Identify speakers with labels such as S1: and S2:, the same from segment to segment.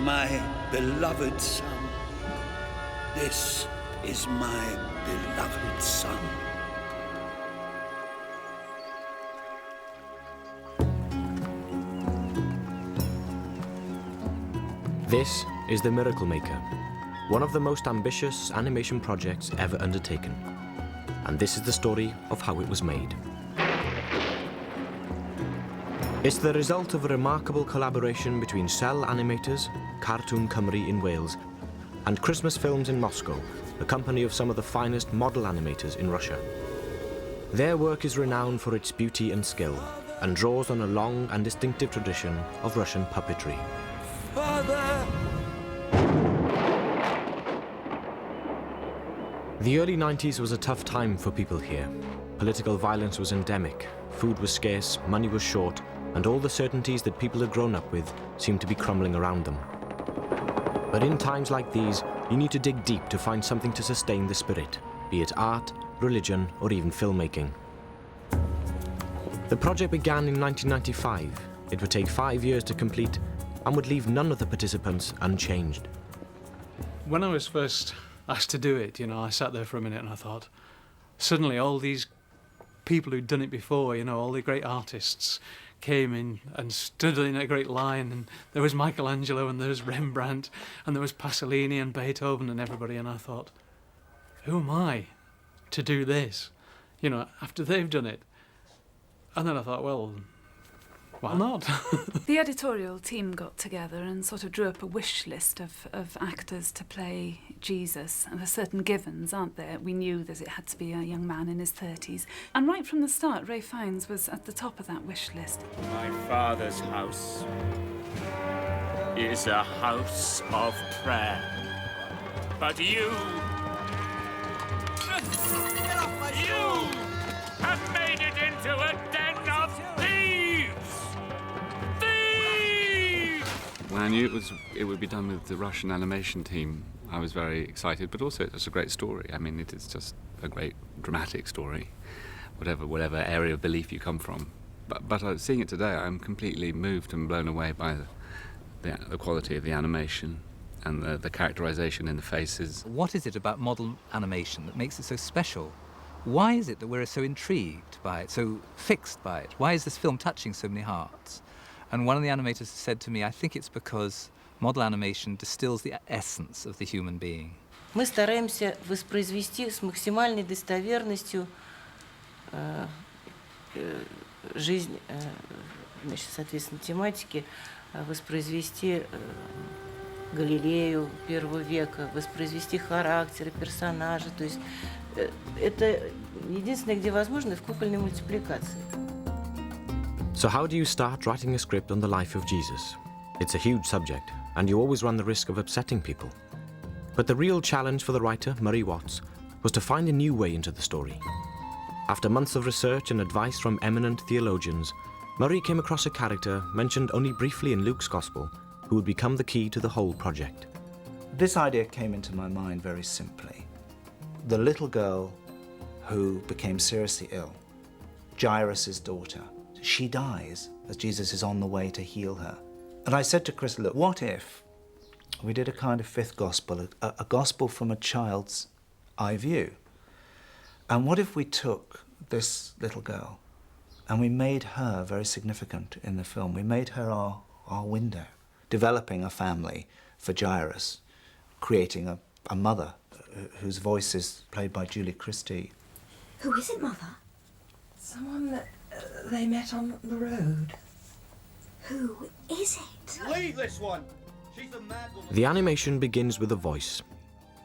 S1: my beloved son. This is my beloved son.
S2: This is The Miracle Maker, one of the most ambitious animation projects ever undertaken. And this is the story of how it was made. It's the result of a remarkable collaboration between Cell Animators, Cartoon Cymru in Wales, and Christmas Films in Moscow, a company of some of the finest model animators in Russia. Their work is renowned for its beauty and skill, and draws on a long and distinctive tradition of Russian puppetry.
S1: Father!
S2: The early 90s was a tough time for people here. Political violence was endemic, food was scarce, money was short, and all the certainties that people had grown up with seemed to be crumbling around them. But in times like these, you need to dig deep to find something to sustain the spirit, be it art, religion, or even filmmaking. The project began in 1995. It would take 5 years to complete and would leave none of the participants unchanged.
S3: When I was first asked to do it, I sat there for a minute and I thought, suddenly all these people who'd done it before, all the great artists came in and stood in a great line, and there was Michelangelo and there was Rembrandt and there was Pasolini and Beethoven and everybody, and I thought, who am I to do this, after they've done it? And then I thought, well, why not?
S4: The editorial team got together and sort of drew up a wish list of actors to play Jesus, and there's certain givens, aren't there? We knew that it had to be a young man in his 30s. And right from the start, Ralph Fiennes was at the top of that wish list.
S5: My father's house is a house of prayer. But you have made it into a den of thieves! Thieves!
S6: When I knew it would be done with the Russian animation team, I was very excited, but also it's a great story. I mean, it is just a great dramatic story, whatever area of belief you come from. But seeing it today, I'm completely moved and blown away by the quality of the animation and the characterization in the faces.
S7: What is it about modern animation that makes it so special? Why is it that we're so intrigued by it, so fixed by it? Why is this film touching so many hearts? And one of the animators said to me, I think it's because model animation distills the essence of the human being.
S8: Мы стараемся воспроизвести с максимальной достоверностью жизнь, соответственно, тематики, воспроизвести Галилею первого века, воспроизвести характеры, персонажи. То есть это единственное, где возможно, в кукольной мультипликации.
S2: So how do you start writing a script on the life of Jesus? It's a huge subject, and you always run the risk of upsetting people. But the real challenge for the writer, Murray Watts, was to find a new way into the story. After months of research and advice from eminent theologians, Murray came across a character mentioned only briefly in Luke's Gospel, who would become the key to the whole project.
S9: This idea came into my mind very simply. The little girl who became seriously ill, Jairus' daughter, she dies as Jesus is on the way to heal her. And I said to Chris, look, what if we did a kind of fifth gospel, a gospel from a child's eye view? And what if we took this little girl and we made her very significant in the film? We made her our window, developing a family for Jairus, creating a mother whose voice is played by Julie Christie.
S10: Who is it, Mother? Someone that they met on the road. Who is it?
S5: Leave this one! She's a mad woman.
S2: The animation begins with a voice.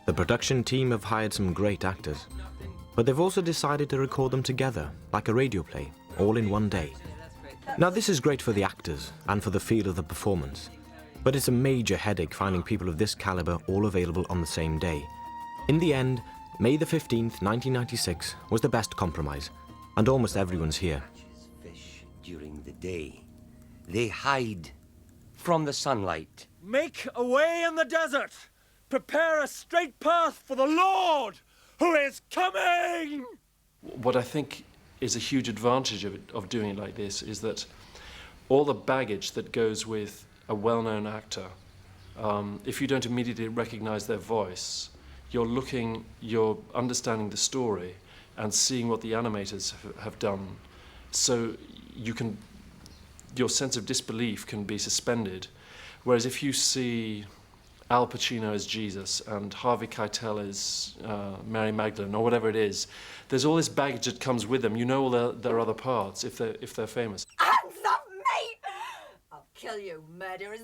S2: The production team have hired some great actors, but they've also decided to record them together, like a radio play, all in one day. Now this is great for the actors and for the feel of the performance, but it's a major headache finding people of this caliber all available on the same day. In the end, May the 15th, 1996 was the best compromise, and almost everyone's here.
S11: Fish during the day. They hide from the sunlight.
S5: Make a way in the desert! Prepare a straight path for the Lord, who is coming!
S12: What I think is a huge advantage of doing it like this is that all the baggage that goes with a well-known actor if you don't immediately recognize their voice, you're understanding the story and seeing what the animators have done. So your sense of disbelief can be suspended. Whereas if you see Al Pacino as Jesus and Harvey Keitel as Mary Magdalene or whatever it is, there's all this baggage that comes with them. You know all their other parts if they're famous.
S10: Hands up, mate! I'll kill you, murderers.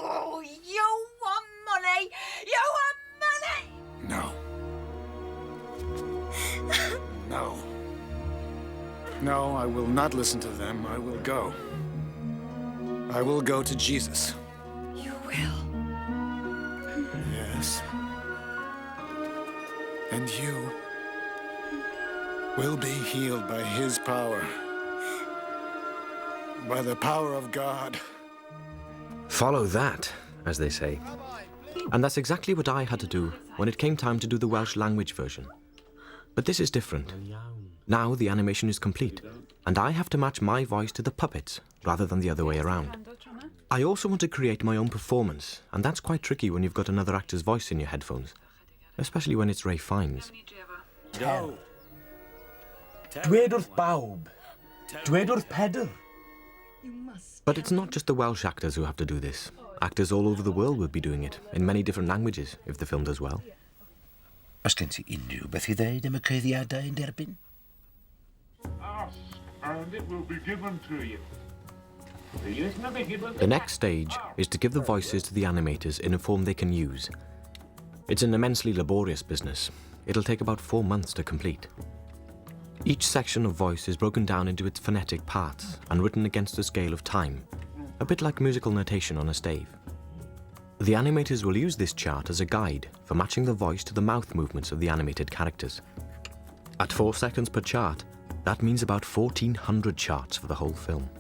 S10: Oh, you want money? You want money?
S1: No. No. No, I will not listen to them. I will go. I will go to Jesus.
S10: You will?
S1: Yes. And you will be healed by his power. By the power of God.
S2: Follow that, as they say. And that's exactly what I had to do when it came time to do the Welsh language version. But this is different. Now the animation is complete, and I have to match my voice to the puppets, rather than the other way around. I also want to create my own performance, and that's quite tricky when you've got another actor's voice in your headphones, especially when it's Ralph Fiennes.
S5: Tell. Dwed wrth bawb. Dwed wrth Pedr.
S2: But it's not just the Welsh actors who have to do this. Actors all over the world will be doing it, in many different languages, if the film does well.
S13: Os gen ti unrhyw beth I ddeud am y cyddiadau yn derbyn?
S14: Ask, and it will be given to you.
S2: The next stage is to give the voices to the animators in a form they can use. It's an immensely laborious business. It'll take about 4 months to complete. Each section of voice is broken down into its phonetic parts and written against a scale of time, a bit like musical notation on a stave. The animators will use this chart as a guide for matching the voice to the mouth movements of the animated characters. At 4 seconds per chart, that means about 1,400 charts for the whole film.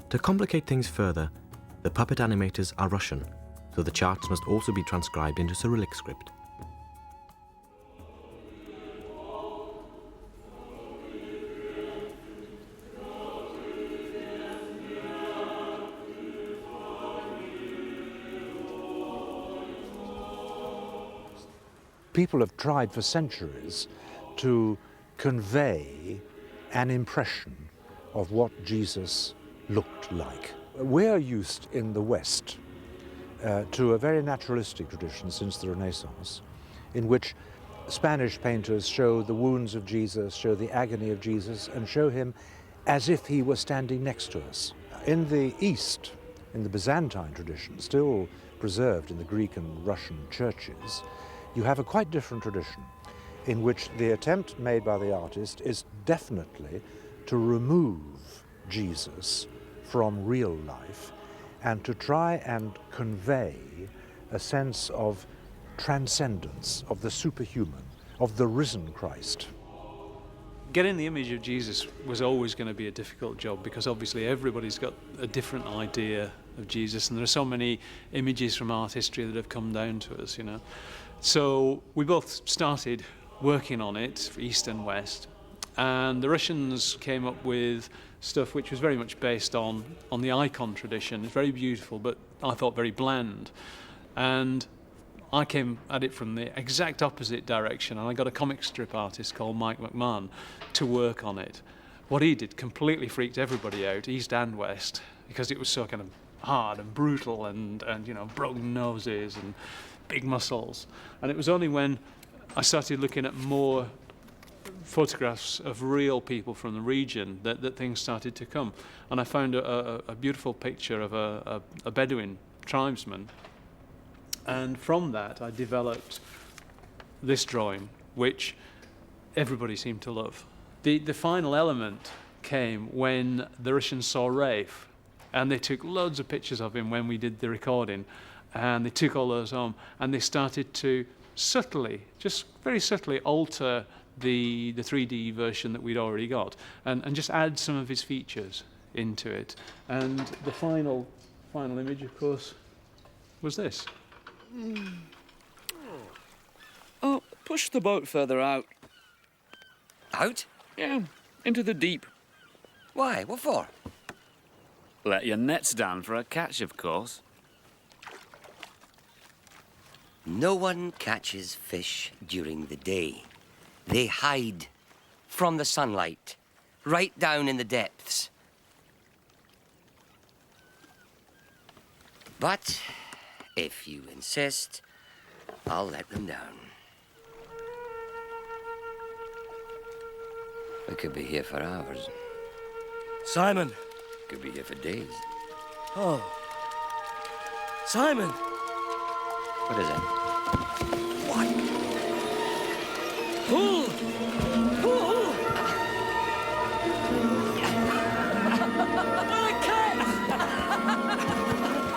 S2: To complicate things further, the puppet animators are Russian, so the charts must also be transcribed into Cyrillic script.
S15: People have tried for centuries to convey an impression of what Jesus looked like. We're used in the West to a very naturalistic tradition since the Renaissance, in which Spanish painters show the wounds of Jesus, show the agony of Jesus, and show him as if he were standing next to us. In the East, in the Byzantine tradition, still preserved in the Greek and Russian churches, you have a quite different tradition in which the attempt made by the artist is definitely to remove Jesus from real life and to try and convey a sense of transcendence, of the superhuman, of the risen Christ.
S3: Getting the image of Jesus was always going to be a difficult job because obviously everybody's got a different idea of Jesus and there are so many images from art history that have come down to us, you know. So we both started working on it, for East and West, and the Russians came up with stuff which was very much based on the icon tradition. It's very beautiful, but I thought very bland. And I came at it from the exact opposite direction, and I got a comic strip artist called Mike McMahon to work on it. What he did completely freaked everybody out, East and West, because it was so kind of hard and brutal and you know, broken noses and big muscles. And it was only when I started looking at more photographs of real people from the region that things started to come. And I found a beautiful picture of a Bedouin tribesman. And from that, I developed this drawing, which everybody seemed to love. The final element came when the Russians saw Ralph, and they took loads of pictures of him when we did the recording, and they took all those home, and they started to subtly, just very subtly, alter the 3D version that we'd already got, and just add some of his features into it. And the final image, of course, was this.
S16: Oh, push the boat further out.
S11: Out?
S16: Yeah, into the deep.
S11: Why? What for?
S16: Let your nets down for a catch, of course.
S11: No one catches fish during the day. They hide from the sunlight, right down in the depths. But if you insist, I'll let them down. We could be here for hours.
S5: Simon!
S11: Could be here for days.
S5: Oh. Simon!
S11: What is it?
S5: What? Pull! Pull! I can't!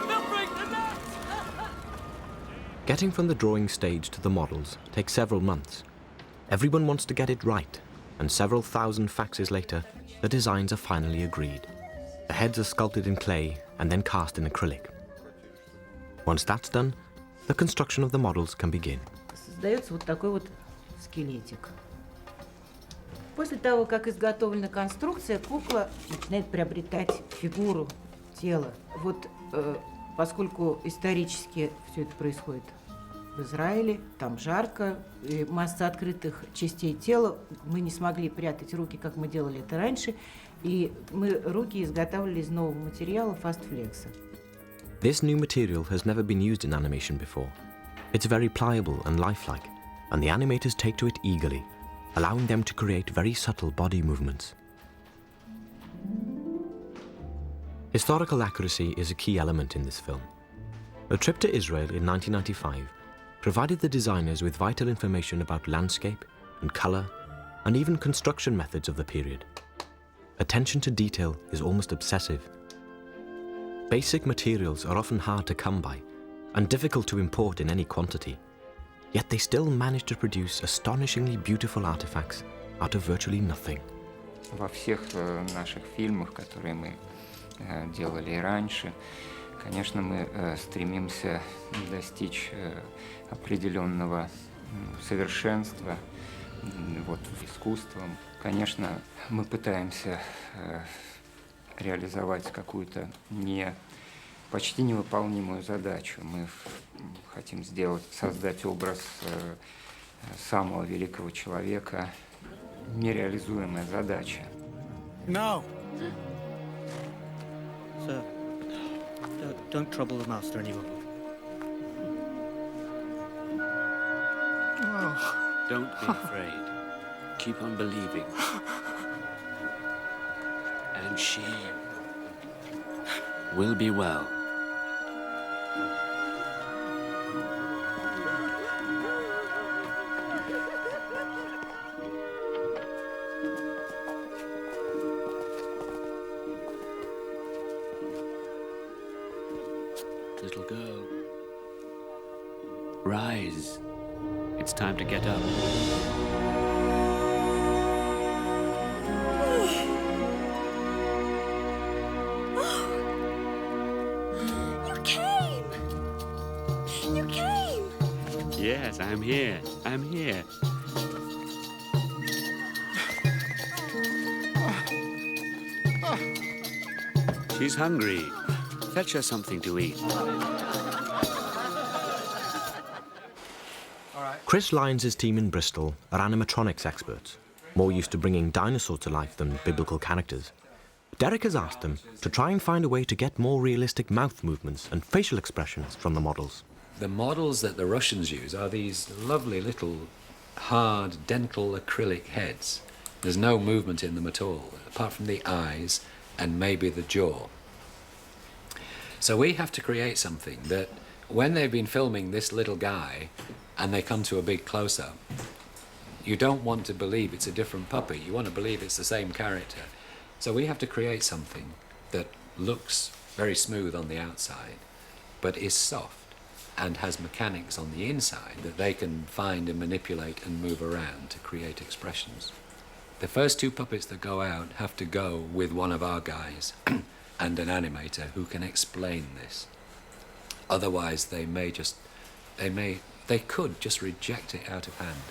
S5: They'll break the net!
S2: Getting from the drawing stage to the models takes several months. Everyone wants to get it right, and several thousand faxes later, the designs are finally agreed. The heads are sculpted in clay and then cast in acrylic. Once that's done, the construction of the models can begin.
S17: Создается вот такой вот скелетик. После того, как изготовлена конструкция, кукла начинает приобретать фигуру, тело. Вот поскольку исторически все это происходит в Израиле, там жарко, и масса открытых частей тела, мы не смогли прятать руки, как мы делали это раньше, и мы руки изготавливали из нового материала фастфлекса.
S2: This new material has never been used in animation before. It's very pliable and lifelike, and the animators take to it eagerly, allowing them to create very subtle body movements. Historical accuracy is a key element in this film. A trip to Israel in 1995 provided the designers with vital information about landscape and color, and even construction methods of the period. Attention to detail is almost obsessive. Basic materials are often hard to come by and difficult to import in any quantity, yet they still manage to produce astonishingly beautiful artifacts out of virtually nothing.
S18: Во всех наших фильмах, которые мы делали и раньше, конечно, мы стремимся достичь определенного совершенства вот, искусством. Конечно, мы пытаемся реализовать какую-то почти невыполнимую задачу. Мы хотим создать образ самого великого человека. Нереализуемая задача.
S5: No!
S19: Sir, don't trouble the master anymore.
S6: Don't be afraid. Keep on believing. And she will be well. Little girl, rise. It's time to get up. Yes, I'm here. I'm here. She's hungry. Fetch her something to eat.
S2: Chris Lyons' team in Bristol are animatronics experts, more used to bringing dinosaurs to life than biblical characters. Derek has asked them to try and find a way to get more realistic mouth movements and facial expressions from the models.
S20: The models that the Russians use are these lovely little hard dental acrylic heads. There's no movement in them at all, apart from the eyes and maybe the jaw. So we have to create something that, when they've been filming this little guy and they come to a big close-up, you don't want to believe it's a different puppet. You want to believe it's the same character. So we have to create something that looks very smooth on the outside, but is soft and has mechanics on the inside that they can find and manipulate and move around to create expressions. The first two puppets that go out have to go with one of our guys and an animator who can explain this. Otherwise they could just reject it out of hand.